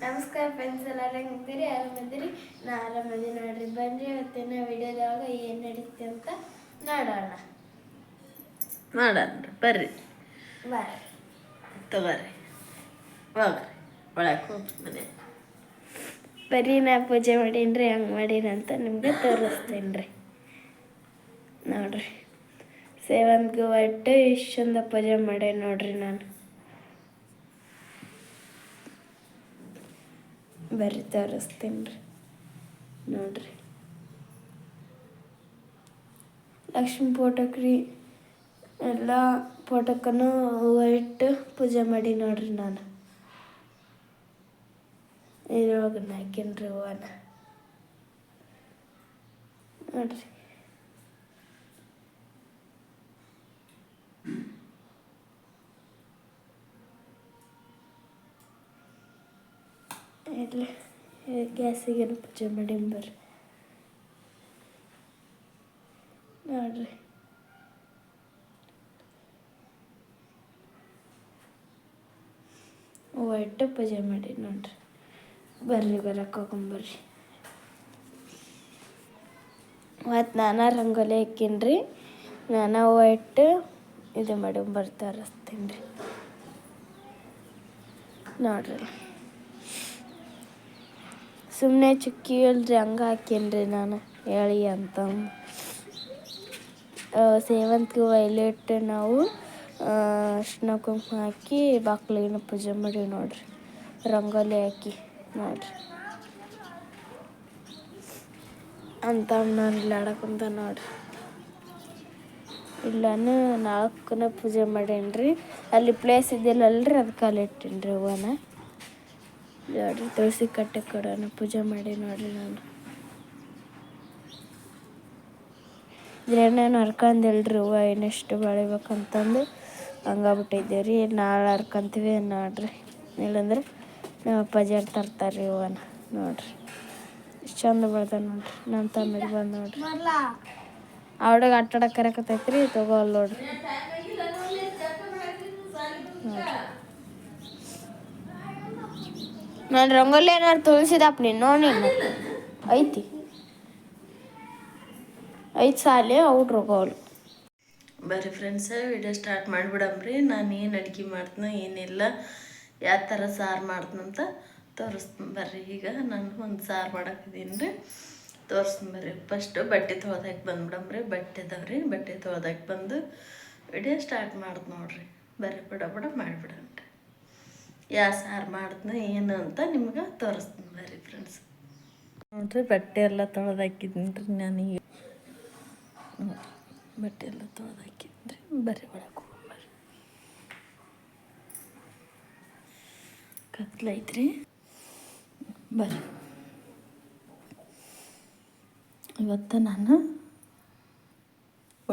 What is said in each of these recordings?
ನಮಸ್ಕಾರ ಫ್ರೆಂಡ್ಸ್, ಎಲ್ಲರೂ ಹೆಂಗಿದ್ದೀರಿ? ಆರಾಮದಿರಿ? ನಾ ಆರಾಮದಿ ನೋಡ್ರಿ. ಬನ್ರಿ ಇವತ್ತಿನ ವಿಡಿಯೋದಾಗ ಏನು ನಡೀತಿ ಅಂತ ನೋಡೋಣ. ಬರ್ರಿ ಬರ್ರಿ ತಗೋರಿ ಹೋಗ್ರಿ ಒಳಗೆ ಹೋಗ್ರಿ ಮನೆ. ಬರೀ ನಾ ಪೂಜೆ ಮಾಡೀನಿ ಹಂಗೆ ಮಾಡೀನಿ ಅಂತ ನಿಮ್ಗೆ ತೋರಿಸ್ತೀನಿ ರೀ. ನೋಡ್ರಿ, ಸೇವಂತಿಗೆ ಒಟ್ಟು ಇಷ್ಟೊಂದು ಪೂಜೆ ಮಾಡೇ ನೋಡ್ರಿ ನಾನು. ಬರ್ರಿ ತೋರಿಸ್ತೀನಿ ರೀ. ನೋಡ್ರಿ, ಲಕ್ಷ್ಮೀ ಫೋಟೋಕ್ಕೆ ರೀ ಎಲ್ಲ ಫೋಟೋಕ್ಕೂ ಹೂವು ಇಟ್ಟು ಪೂಜೆ ಮಾಡಿ ನೋಡ್ರಿ ನಾನು. ಇದ್ರೊಳಗೆ ಹಾಕೀನಿ ರೀ ಹೂವನ. ನೋಡ್ರಿ, ಇಲ್ಲ ಗ್ಯಾಸಿಗೆ ಪೂಜೆ ಮಾಡಿ ಬರ್ರಿ. ನೋಡ್ರಿ, ಹೂವು ಇಟ್ಟು ಪೂಜೆ ಮಾಡಿ ನೋಡ್ರಿ. ಬರ್ರಿ ಬರಕ್ಕೆ ಹೋಗೊಂಬರ್ರಿ. ಮತ್ತು ನಾನು ರಂಗೋಲಿ ಹಾಕೀನಿ ರೀ. ನಾನು ಹೂವು ಇಟ್ಟು ಇದು ಮಾಡಿ ತೋರಿಸ್ತೀನಿ ರೀ. ನೋಡ್ರಿ, ಸುಮ್ಮನೆ ಚುಕ್ಕಿ ಅಲ್ರಿ ಹಂಗೆ ಹಾಕೀನಿ ರೀ ನಾನು ಹೇಳಿ ಅಂತ. ಸೇವಂತಿಗೆ ಹೂವು ಇಟ್ಟು ನಾವು ಅರ್ಶಿನ ಕುಂಕುಮ ಹಾಕಿ ಬಾಕ್ಲಿಗೆ ಪೂಜೆ ಮಾಡಿ ನೋಡ್ರಿ. ರಂಗೋಲಿ ಹಾಕಿ ನೋಡ್ರಿ ಅಂತ ನಾನು ಇಲ್ಲಿ ಆಡಕ್ಕಂತ ನೋಡ್ರಿ. ಇಲ್ಲೂ 4 ಪೂಜೆ ಮಾಡೀನಿ ರೀ. ಅಲ್ಲಿ ಪ್ಲೇಸ್ ಇದ್ದಿಲ್ಲಲ್ರಿ, ಅದಕ್ಕೆ ಅಲ್ಲಿ ಇಟ್ಟೀನಿ ರೀ ಹೂವನ. ನೋಡ್ರಿ, ತುಳಸಿ ಕಟ್ಟೆ ಕೂಡ ಪೂಜೆ ಮಾಡಿ ನೋಡ್ರಿ ನಾನು. ಇದ್ರೇನೇನು ಹರ್ಕೊಂಡಿಲ್ರಿ ಹೂವು ಇನ್ನೆಷ್ಟು ಬೆಳಿಬೇಕಂತಂದು ಹಂಗಾಗ್ಬಿಟ್ಟಿದ್ದೀವಿ ರೀ. ನಾಳೆ ಹರ್ಕೊಂತೀವಿ ನೋಡ್ರಿ. ಇಲ್ಲಾಂದ್ರೆ ನಮ್ಮ ಅಪ್ಪಾಜಿಯವ್ರು ತರ್ತಾರೆ ರೀ ಹೂವನ. ನೋಡ್ರಿ, ಇಷ್ಟು ಚಂದ ಬೆಳ್ದ ನೋಡ್ರಿ. ನಮ್ಮ ತಮ್ಮಿಗೆ ಬಂದು ನೋಡ್ರಿ, ಅವಳಿಗೆ ಆಟಾಡಕ್ಕೆ ಕರೆಕತ್ತೈತಿ ರೀ. ತಗೋಲ್ ನೋಡ್ರಿ. ನಾನು ರಂಗೋಲಿ ಏನಾರು ತುಳಸಿದಪ್ಪ ನೀನು ನೋಡಿ ಐತಿ ಸಾಲೆ ಔಟ್ರು ಹೋಗೋಳು. ಬರ್ರಿ ಫ್ರೆಂಡ್ಸ, ವಿಡಿಯೋ ಸ್ಟಾರ್ಟ್ ಮಾಡಿಬಿಡಮ್ರಿ. ನಾನು ಏನು ಅಡುಗೆ ಮಾಡ್ತೀನಿ ಏನಿಲ್ಲ, ಯಾವ ಥರ ಸಾರು ಮಾಡ್ತೀನಂತ ತೋರಿಸ್ತೀನಿ ಬರ್ರಿ. ಈಗ ನಾನು ಒಂದು ಸಾರು ಮಾಡಾಕಿದ್ದೀನಿ ರೀ, ತೋರಿಸ್ತೀನಿ ಬರ್ರಿ. ಫಸ್ಟು ಬಟ್ಟೆ ತೊಳ್ದಾಕಿ ಬಂದ್ಬಿಡಮ್ರಿ. ಬಟ್ಟೆ ಇದಾವ್ರಿ, ಬಟ್ಟೆ ತೊಳ್ದಾಕಿ ಬಂದು ವಿಡಿಯೋ ಸ್ಟಾರ್ಟ್ ಮಾಡ್ದು ನೋಡ್ರಿ. ಬರ್ರಿ ಬಡ ಮಾಡಿಬಿಡಮ್ರಿ. ಯಾವ ಸಾರು ಮಾಡ್ತೀನಿ ಏನು ಅಂತ ನಿಮ್ಗೆ ತೋರಿಸ್ತೀನಿ ಬರ್ರಿ ಫ್ರೆಂಡ್ಸ್. ನೋಡ್ರಿ, ಬಟ್ಟೆ ಎಲ್ಲ ತೊಳ್ದಾಕಿದ್ದೀನಿ ರೀ ನಾನು. ಈಗ ಬಟ್ಟೆ ಎಲ್ಲ ತೊಳ್ದಾಕಿದ್ರಿ. ಬರ್ರಿ ಒಳಗೆ ಹೋಗ್ಬರ್ರಿ. ಕತ್ಲೈತ್ರಿ, ಬರ್ರಿ. ಇವತ್ತು ನಾನು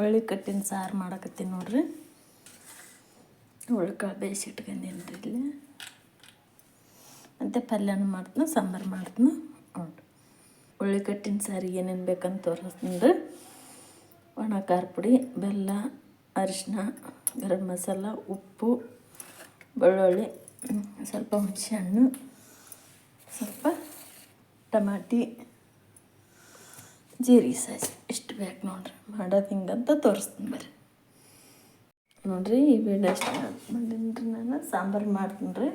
ಒಳ್ಳೆ ಕಟ್ಟಿನ ಸಾರು ಮಾಡಕತ್ತೀನಿ ನೋಡ್ರಿ. ಉಳ್ಕಾಳು ಬೇಯಿಸಿಟ್ಕೊಂಡೀನಿ ರೀ ಇಲ್ಲಿ. ಮತ್ತು ಪಲ್ಯನೂ ಮಾಡ್ತೀನಿ, ಸಾಂಬಾರು ಮಾಡ್ತೀನಿ ನೋಡ್ರಿ. ಉಳ್ಳಿಕಟ್ಟಿನ ಸಾರಿಗೆ ಏನೇನು ಬೇಕಂತ ತೋರಿಸ್ತೀನಿ ರೀ. ಒಣ ಖಾರ ಪುಡಿ, ಬೆಲ್ಲ, ಅರಿಶಿನ, ಗರಂ ಮಸಾಲ, ಉಪ್ಪು, ಬೆಳ್ಳುಳ್ಳಿ, ಸ್ವಲ್ಪ ಹುಣಸೆ ಹಣ್ಣು, ಸ್ವಲ್ಪ ಟಮಾಟಿ, ಜೀರಿಗೆ ಸಾಸಿವೆ ಇಷ್ಟು ಬೇಕು ನೋಡ್ರಿ. ಮಾಡೋದು ಹಿಂಗಂತ ತೋರಿಸ್ತೀನಿ ಬರ್ರಿ. ನೋಡಿರಿ, ಈ ವಿಡಿಯೋ ಸ್ಟಾರ್ಟ್ ಮಾಡೀನಿ ರೀ ನಾನು. ಸಾಂಬಾರು ಮಾಡ್ತೀನಿ ರೀ.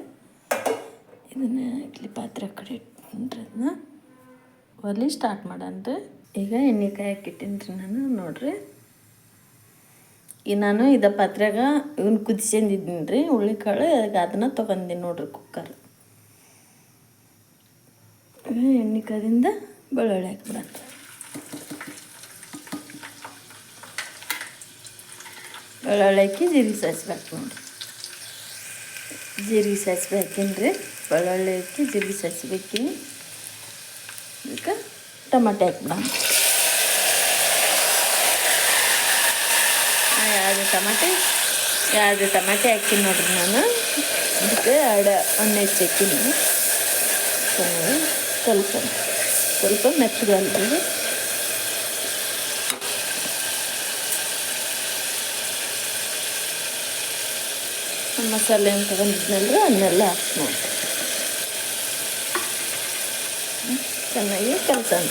ಇದನ್ನು ಇಡ್ಲಿ ಪಾತ್ರೆ ಕಡೆ ಇಟ್ಟಿನಿ ರೀ. ಅದನ್ನ ಒಲಿ ಸ್ಟಾರ್ಟ್ ಮಾಡೋಣ ರೀ. ಈಗ ಎಣ್ಣೆ ಕಾಯಕ್ಕೆ ಇಟ್ಟೀನಿ ರೀ ನಾನು. ನೋಡಿರಿ, ಈಗ ನಾನು ಇದ ಪಾತ್ರೆಗೆ ಇವನ್ನ ಕುದಿಸ್ಕೊಂಡಿದ್ದೀನಿ ರೀ ಹುಳ್ಳಿಕಾಳು. ಅದನ್ನು ತೊಗೊಂಡಿನಿ ನೋಡ್ರಿ ಕುಕ್ಕರ್. ಎಣ್ಣೆ ಕಾದಿಂದ ಬೆಳ್ಳುಳ್ಳಿ ಹಾಕ್ಬಿಡೋಣ. ಬೆಳ್ಳುಳ್ಳಿ ಹಾಕಿ ಜೀರಿಗೆ ಸಾಸಿವೆ ಹಾಕಿ ನೋಡಿರಿ. ಜೀರಿಗೆ ಸಾಸಿವೆ ಹಾಕೀನಿ ರೀ. ಬೆಳ್ಳುಳ್ಳಿ ಹಾಕಿ ಜೀರಿಗೆ ಸಾಸಿವೆ ಹಾಕೀನಿ. ಅದಕ್ಕೆ ಟಮಾಟೆ ಹಾಕ್ಬಿಡೋಣ. ಎರಡು ಟಮಾಟೆ ಹಾಕೀನಿ ನೋಡ್ರಿ ನಾನು. ಅದಕ್ಕೆ 2 ಹಣ್ಣು ಹೆಚ್ಚಾಕೀನಿ. ಸ್ವಲ್ಪ ಮೆತ್ತಗಲ್ರಿ. ಮಸಾಲೆ ಅಂತ ಬಂದಿದ್ನಲ್ರಿ ಅದನ್ನೆಲ್ಲ ಹಾಕಿ ನೋಡ್ರಿ. ಚೆನ್ನಾಗಿ ಕಲ್ಸೋಣ.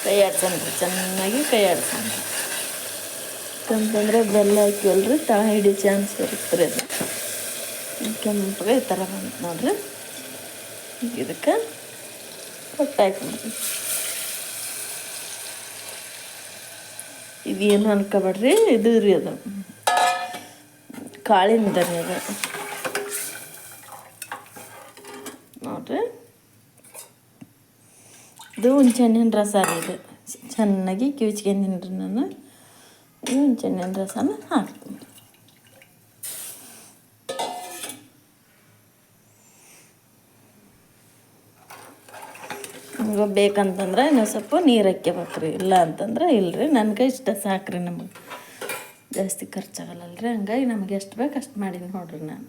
ಕೈ ಆಡ್ಸೋಣ, ಚೆನ್ನಾಗಿ ಕೈ ಆಡ್ಸೋಣ. ಅಂತಂದರೆ ಬೆಲ್ಲ ಹಾಕಿವಲ್ರಿ, ತಳ ಹಿಡಿ ಚಾನ್ಸ್ ಇರುತ್ತೆ ರೀ. ಅದು ಕೆಂಪಗೆ ಈ ಥರ ಬಂತು ನೋಡ್ರಿ. ಇದಕ್ಕೆ ಹೊಟ್ಟು ಹಾಕ್ಬಿಡ್ರಿ. ಇದೇನು ಅನ್ಕೋಬೇಡ್ರಿ, ಇದು ರೀ ಅದು ಕಾಳಿಂದ ರೀ ಅದು ನೋಡ್ರಿ. ಇದು ಹುಣ್ಸೆಹಣ್ಣಿನ ರಸ ರೀ. ಇದು ಚೆನ್ನಾಗಿ ಕಿವುಚ್ಕೊಂಡಿನಿ ರೀ ನಾನು. ಈ ಹುಣ್ಸೆಹಣ್ಣಿನ ರಸನ ಹಾಕ್ತೀನಿ. ನಿಮ್ಗೆ ಬೇಕಂತಂದ್ರೆ ಇನ್ನೂ ಸ್ವಲ್ಪ ನೀರು ಹಾಕ್ಕೋಬೇಕ್ರಿ, ಇಲ್ಲ ಅಂತಂದ್ರೆ ಇಲ್ಲರಿ. ನನಗೆ ಇಷ್ಟ ಸಾಕ್ರಿ, ನಮಗೆ ಜಾಸ್ತಿ ಖರ್ಚಾಗಲ್ಲಲ್ರಿ. ಹಂಗಾಗಿ ನಮಗೆ ಎಷ್ಟು ಬೇಕು ಅಷ್ಟು ಮಾಡೀನಿ ನೋಡ್ರಿ ನಾನು.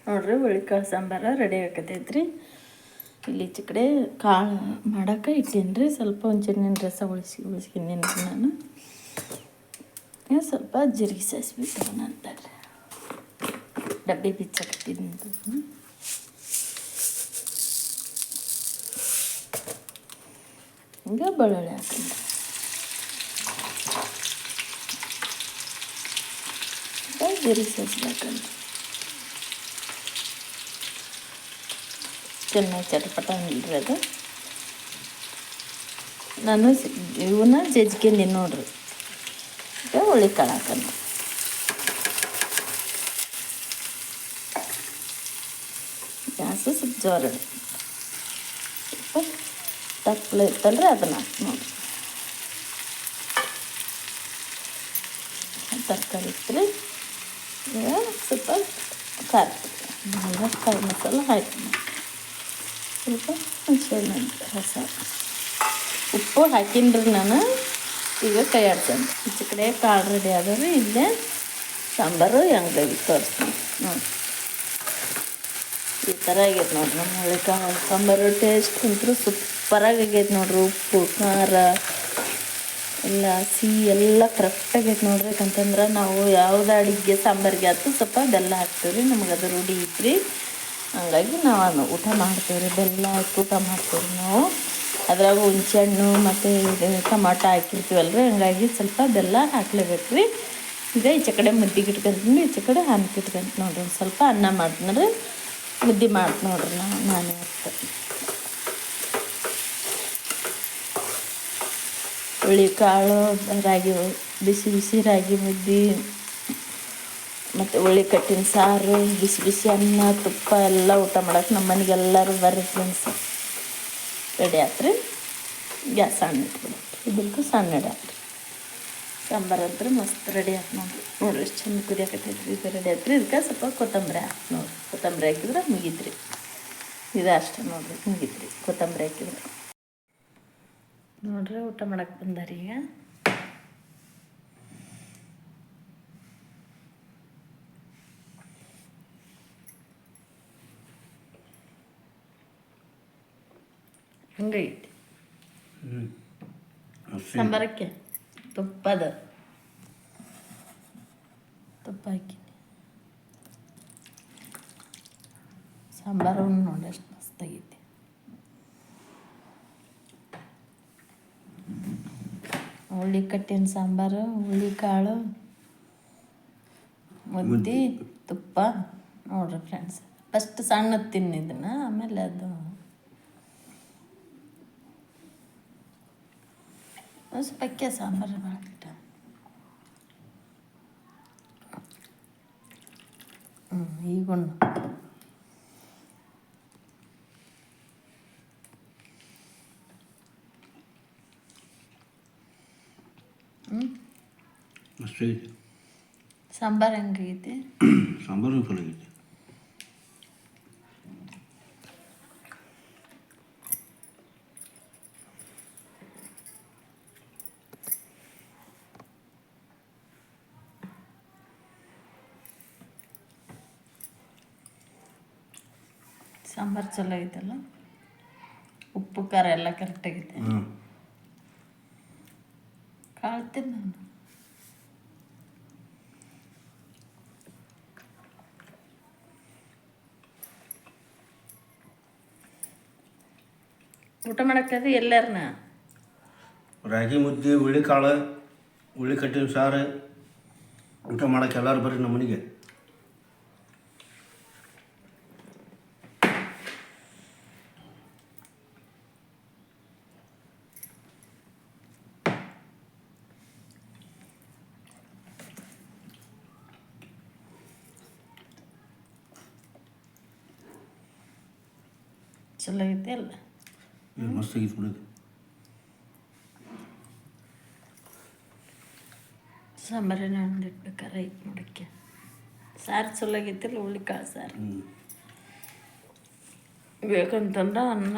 ನೋಡ್ರಿ, ಹುಳಿಕಾಳು ಸಾಂಬಾರು ರೆಡಿ ಆಕತೈತ್ರಿ. ಇಲ್ಲಿ ಈಚೆ ಕಡೆ ಕಾಳು ಮಾಡೋಕೆ ಇಟ್ಟೀನಿ ರೀ. ಸ್ವಲ್ಪ ಹುಣ್ಸೆಹಣ್ಣಿನ ರಸ ಉಳಿಸ್ಕೊಂಡೀನಿ ರೀ ನಾನು. ಸ್ವಲ್ಪ ಜೀರಿಗೆ ಸಾಸಿವೆ ತಗೊಂಡು ಅಂತಾರೆ ಡಬ್ಬಿ ಬಿಚ್ಚಾಕತ್ತಿದ್ದೀನಿ ಅಂತ. ಹಿಂಗೆ ಬೆಳ್ಳುಳ್ಳಿ ಹಾಕಂತ ಜೀರಿಗೆ ಸಾಸಿವೆ ಹಾಕಂತ ಚೆನ್ನಾಗಿ ಚಟಪಟ ಅಂದಿಲ್ರಿ ಅದು. ನಾನು ಇವನ್ನ ಜಜ್ಕೊಂಡೀನಿ ನೋಡ್ರಿ. ಈಗ ಹುಳಿಕಾಳು ಹಾಕಂತ ಗ್ಯಾಸು ಸ್ವಲ್ಪ ಜೋರ ತಪ್ಪಲೆ ಇತ್ತಲ್ರಿ, ಅದನ್ನು ಹಾಕಿ ನೋಡಿರಿ. ತರಕಾರಿ ಇತ್ತು ಈಗ ಸ್ವಲ್ಪ ಖಾರ ಕಾಯಿ ಮಸಾಲ ಹಾಕಿ, ಸ್ವಲ್ಪ ಹುಣಸೆಹಣ್ಣು ರಸ, ಉಪ್ಪು ಹಾಕಿನ್ರಿ ನಾನು. ಈಗ ಕೈ ಆಡ್ಸೋಣ. ಈಚೆ ಕಡೆ ಕಾಳು ರೆಡಿ ಆದವ್ರಿ. ಇಲ್ಲೇ ಸಾಂಬಾರು ಹೆಂಗಾಗಿ ತೋರಿಸ್ತೀನಿ ನೋಡಿ. ಈ ಥರ ಆಗೈತೆ ನೋಡ್ರಿ ನಮ್ಮ ಹುಳಿಕಾಳು ಸಾಂಬಾರು. ಟೇಸ್ಟ್ ಅಂತೂ ಸೂಪರಾಗಿ ಆಗೈತೆ ನೋಡ್ರಿ. ಉಪ್ಪು ಖಾರ ಎಲ್ಲ ಸಿಹಿ ಎಲ್ಲ ಕರೆಕ್ಟಾಗೈತೆ ನೋಡ್ರಿ. ಯಾಕಂತಂದ್ರೆ ನಾವು ಯಾವುದೇ ಅಡುಗೆ ಸಾಂಬಾರಿಗೆ ಆಯ್ತು ಸ್ವಲ್ಪ ಬೆಲ್ಲ ಹಾಕ್ತೀವಿ ರೀ. ನಮಗೆ ಅದು ರೂಢಿ ಐತ್ರಿ. ಹಂಗಾಗಿ ನಾವು ಊಟ ಮಾಡ್ತೀವಿ ರೀ, ಬೆಲ್ಲ ಹಾಕಿ ಊಟ ಮಾಡ್ತೀವಿ ರೀ ನಾವು. ಅದ್ರಾಗ ಹುಣ್ಸೆಹಣ್ಣು ಮತ್ತು ಇದು ಟಮಾಟೊ ಹಾಕಿರ್ತೀವಲ್ರಿ, ಹಂಗಾಗಿ ಸ್ವಲ್ಪ ಬೆಲ್ಲ ಹಾಕ್ಲೇಬೇಕು ರೀ. ಈಗ ಈಚೆ ಕಡೆ ಮುದ್ದಿಗೆ ಇಟ್ಕೊಂತೀನಿ, ಈಚೆ ಕಡೆ ಅನ್ನಕ್ಕೆ ಇಟ್ಕೊಂತೀನಿ ನೋಡ್ರಿ. ಒಂದು ಸ್ವಲ್ಪ ಅನ್ನ ಮಾಡ್ತೀನಿ ರೀ, ಮುದ್ದೆ ಮಾಡ್ತೀನಿ ನೋಡ್ರಿ ನಾನು ಇವತ್ತು. ಹುಳಿಕಾಳು ರಾಗಿ, ಬಿಸಿ ಬಿಸಿ ರಾಗಿ ಮುದ್ದೆ ಮತ್ತು ಹುಳಿ ಕಟ್ಟಿನ ಸಾರು, ಬಿಸಿ ಬಿಸಿ ಅನ್ನ, ತುಪ್ಪ ಎಲ್ಲ ಊಟ ಮಾಡೋಕೆ ನಮ್ಮ ಮನೆಗೆ ಎಲ್ಲರೂ ಬರ್ರಿ ಫ್ರೆಂಡ್ಸ್. ರೆಡಿ ಆತ್ರಿ. ಗ್ಯಾಸ್ ಸಣ್ಣ ಇಟ್ಬಿಡಿ, ಇದಕ್ಕೂ ಸಣ್ಣ ರೆಡಿ ಆತ್ರಿ. ಸಾಂಬಾರು ಅಂದ್ರೆ ಮಸ್ತ್ ರೆಡಿ ಆಯ್ತು ನೋಡಿರಿ. ನೋಡಿರಿ ಎಷ್ಟು ಚಂದ ಕುದಿಯಾಕತ್ತೈತ್ರಿ. ಇದು ರೆಡಿ ಆಯ್ತು ರೀ. ಇದಕ್ಕೆ ಸ್ವಲ್ಪ ಕೊತ್ತಂಬರಿ ಹಾಕಿ ನೋಡಿರಿ. ಕೊತ್ತಂಬರಿ ಹಾಕಿದ್ರೆ ಮುಗೀತ್ರಿ. ಇದು ಅಷ್ಟೇ ನೋಡಿರಿ, ಮುಗೀತ್ರಿ ಕೊತ್ತಂಬರಿ ಹಾಕಿದ್ರೆ. ನೋಡ್ರಿ ಊಟ ಮಾಡಕ್ಕೆ ಬಂದಾರಿ ಈಗ. ಹಂಗೈತಿ ಸಾಂಬಾರಕ್ಕೆ ತುಪ್ಪ ಹಾಕಿ ಸಾಂಬಾರು ನೋಡಿ ಎಷ್ಟು ಮಸ್ತಾಗೈತಿ. ಹುಳಿ ಕಟ್ಟಿನ ಸಾಂಬಾರು, ಹುಳಿಕಾಳು, ಮುದ್ದೆ, ತುಪ್ಪ ನೋಡ್ರಿ ಫ್ರೆಂಡ್ಸ್. ಫಸ್ಟ್ ಸಣ್ಣದು ತಿನ್ನಿದ್ದನ್ನು, ಆಮೇಲೆ ಅದು ಸ್ವಲ್ಪ ಸಾಂಬಾರು ಮಾಡಿಬಿಟ್ಟ. ಈಗ ಸಾಂಬಾರು ಹೆಂಗೈತಿ? ಸಾಂಬಾರು ಕಲಾಗೈತಿ. ಸಾಂಬಾರು ಚಲೋ ಐತಲ್ಲ. ಉಪ್ಪು ಖಾರ ಎಲ್ಲ ಕರೆಕ್ಟಾಗೈತೆ. ಹ್ಞೂ ಕಾಳ್ತೀನಿ ನಾನು. ಊಟ ಮಾಡಕ್ಕದು ಎಲ್ಲಾರನ ರಾಗಿ ಮುದ್ದೆ ಹುಳ್ಳಿಕಾಳು ಹುಳ್ಳಿಕಟ್ಟಿನ ಸಾರು ಊಟ ಮಾಡೋಕೆ ಎಲ್ಲರೂ ಬರ್ರಿ ನಮ್ಮ ಮನೆಗೆ. ಚಲೋ ಐತೆ ಅಲ್ಲ. ಮಸ್ತ್ ಆಗಿತ್ತು ಬಿಡೋದು. ಸಾಂಬಾರೇನ ಒಂದಿಟ್ಬೇಕಾರೆ ಐತೆ ನೋಡಕ್ಕೆ. ಸಾರು ಚಲೋ ಆಗೈತಿಲ್ಲ, ಹುಳ್ಳಿಕಾಳು ಸಾರು. ಹ್ಞೂ ಬೇಕಂತಂದ್ರೆ ಅನ್ನ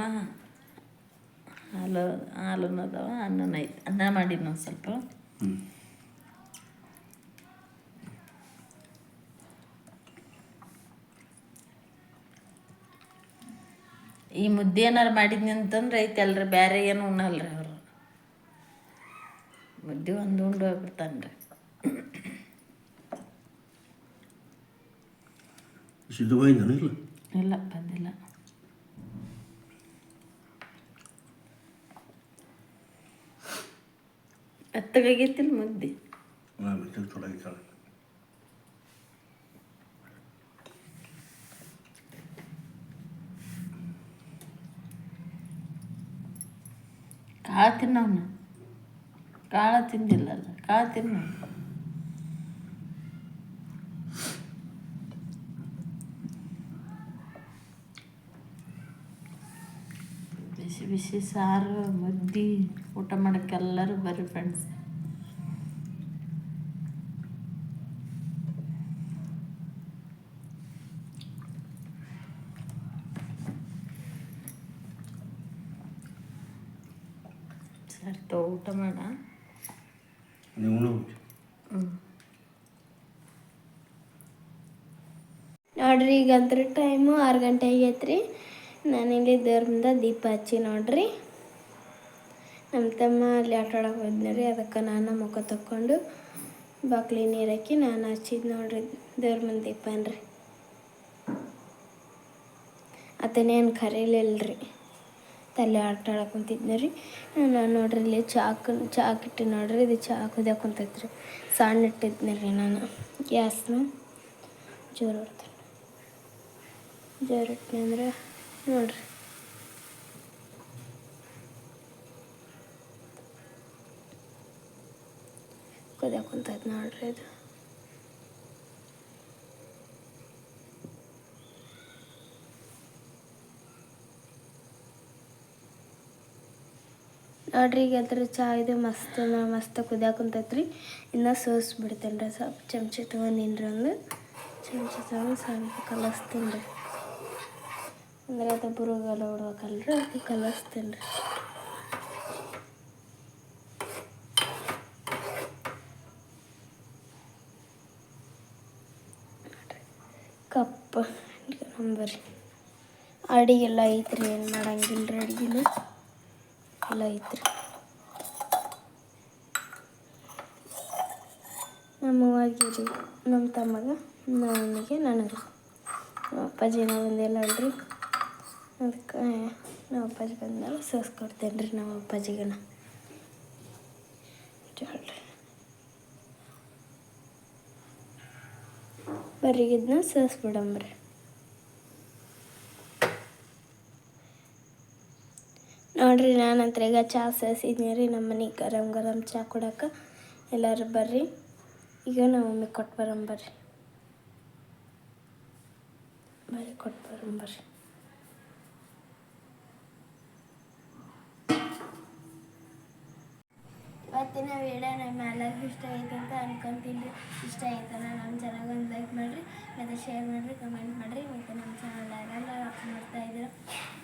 ಹಾಲನ್ನ ಅದಾವ, ಅನ್ನನ ಐತೆ. ಅನ್ನ ಮಾಡಿದ್ದು ಒಂದು ಸ್ವಲ್ಪ. ಹ್ಞೂ ಈ ಮುದ್ದೆ ಏನಾರು ಮಾಡಿದ್ನಿ ಅಂತಂದ್ರೆ ಐತೆ ಅಲ್ರಿ, ಬೇರೆ ಏನು ಉಣ್ಣಲ್ರಿ ಅವರು. ಮುದ್ದೆ ಒಂದು ಉಂಡು ಹೋಗ್ಬಿಡ್ತಾನೆ ರೀ. ಸಿದ್ಧವಾಗಿದ್ದಾನೆ ಇಲ್ಲ? ಇಲ್ಲ, ಬಂದಿಲ್ಲ. ಮೆತ್ತಗಾಗೈತಿಲ್ಲ ಮುದ್ದೆ. ಹಾಂ ಮೆತ್ತಗೆ ಚಲೋ ಆಗಿದ್ದಾಳೆ. ಕಾಳು ತಿನ್ನವನು, ಕಾಳು ತಿಂದಿಲ್ಲಲ್ಲ, ಕಾಳು ತಿನ್ನು. ಬಿಸಿ ಬಿಸಿ ಸಾರು ಮುದ್ದೆ ಊಟ ಮಾಡೋಕ್ಕೆ ಎಲ್ಲರೂ ಬರ್ರಿ ಫ್ರೆಂಡ್ಸ್. ಸರಿ ತಗೋ, ಊಟ ಮಾಡ. ನೀವು ನೋಡ್ರಿ ಈಗಂತ್ರ ಟೈಮು 6 ಗಂಟೆ ಆಗೈತ್ರಿ. ನಾನಿಲ್ಲಿ ದೇವ್ರ ಮುಂದೆ ದೀಪ ಹಚ್ಚಿ ನೋಡ್ರಿ. ನಮ್ಮ ತಮ್ಮ ಅಲ್ಲಿ ಆಟ ಆಡೋಕೆ ಹೋದ್ನಿ, ಅದಕ್ಕೆ ನಾನು ಮುಖ ತಕ್ಕೊಂಡು ಬಾಕ್ಲಿ ನೀರು ಹಾಕಿ ನಾನು ಹಚ್ಚಿದ್ದು ನೋಡ್ರಿ ದೇವ್ರ ಮುಂದೆ ದೀಪನ್ರಿ. ಅದನ್ನೇನು ಕರೀಲಿಲ್ಲರಿ, ತಲೆ ಆಟ ಆಡಕ್ಕೆ ಕುಂತಿದ್ನಿ ರೀ. ನಾನು ನೋಡ್ರಿ ಇಲ್ಲಿ ಚಾಕಿಟ್ಟು ನೋಡ್ರಿ, ಇದು ಚಹಾ ಕುದಿಯೋಕೆ ಕುಂತೈತ್ರಿ. ಸಣ್ಣ ಇಟ್ಟಿದ್ನಿ ರೀ ನಾನು ಗ್ಯಾಸ್ನ. ಜೋರು ಇಟ್ನಿ ಅಂದ್ರೆ ನೋಡ್ರಿ ಕುದಿಯೋಕೆ ಕುಂತೈತೆ ನೋಡ್ರಿ. ಇದು ನೋಡ್ರಿ ಈಗ ಅದ್ರ ಚಹಾ ಇದು ಮಸ್ತ್ ಕುದಿಯೋಕೆ ಕುಂತೈತ್ರಿ. ಇನ್ನು ಸೋಸ್ಬಿಡ್ತೇನೆ ರೀ. ಸ್ವಲ್ಪ ಚಮಚ ತೊಗೊಂಡಿನ್ರಿ, ಒಂದು ಚಮಚ ತೊಗೊಂಡು ಸ್ವಲ್ಪ ಕಲಸ್ತೀನಿ ರೀ. ಅಂದರೆ ಅದು ಬುರುಗೆಲ್ಲ ಬಿಡ್ಬೇಕಲ್ರಿ, ಅದಕ್ಕೆ ಕಲಸ್ತೀನಿ ರೀ. ಕಪ್ಪ ನಂಬರಿ ಅಡಿಗೆಲ್ಲ ಐತ್ರಿ, ಏನು ಮಾಡಂಗಿಲ್ಲ ರೀ. ಅಡುಗೆನ ಎಲ್ಲ ಐತ್ರಿ. ನಮ್ಮವ್ವಗೆ ರೀ, ನಮ್ಮ ತಮ್ಮಗೆ, ನನಗೆ ನಮ್ಮ ಅಪ್ಪಾಜಿನ ಬಂದಿಲ್ಲ ಅಲ್ರಿ, ಅದಕ್ಕೆ ನಮ್ಮ ಅಪ್ಪಾಜಿ ಬಂದ್ಮೇಲೆ ಸೋಸ್ಕೊಡ್ತೇನೆ ರೀ ನಮ್ಮ ಅಪ್ಪಾಜಿಗನ. ಬರೀಗಿದ್ನ ಸೋಸ್ಬಿಡಂಬ್ರಿ. ನೋಡ್ರಿ ನಾನಂತ್ರ ಈಗ ಚಹಾ ಸೋಸಿದ್ನಿ ರೀ. ನಮ್ಮ ಮನೆಗೆ ಗರಂ ಚಹಾ ಕೊಡೋಕೆ ಎಲ್ಲರೂ ಬರ್ರಿ. ಈಗ ನಮ್ಮ ಮಮ್ಮಿಗೆ ಕೊಟ್ಟು ಬರಂಬರ್ರಿ. ಕೊಟ್ಟು ಬರಂಬರ್ರಿ. ಇವತ್ತಿನ ವಿಡಿಯೋ ನಮ್ಮ ಎಲ್ಲರಿಗೂ ಇಷ್ಟ ಆಯ್ತು ಅಂತ ಅನ್ಕೊಂತೀನಿ. ಇಷ್ಟ ಆಯ್ತಲ್ಲ ನಮ್ಮ ಚಾನಲ್ಗೆ ಒಂದು ಲೈಕ್ ಮಾಡಿರಿ, ಮತ್ತು ಶೇರ್ ಮಾಡಿರಿ, ಕಮೆಂಟ್ ಮಾಡಿರಿ. ಮತ್ತು ನಮ್ಮ ಚಾನಲ್ ಯಾರೆಲ್ಲ ನೋಡ್ತಾ ಇದ್ದೀರ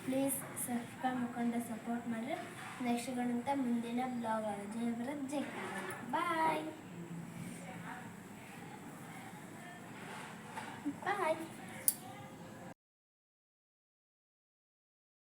ಪ್ಲೀಸ್ ಸಬ್ಸ್ಕ್ರೈಬ್ ಮಾಡ್ಕೊಂಡು ಸಪೋರ್ಟ್ ಮಾಡಿರಿ. ನೆಕ್ಸ್ಟ್ ಮುಂದಿನ ಬ್ಲಾಗ್ ಜೈ ಬರೋದು ಜೈ ಬಾಯ್.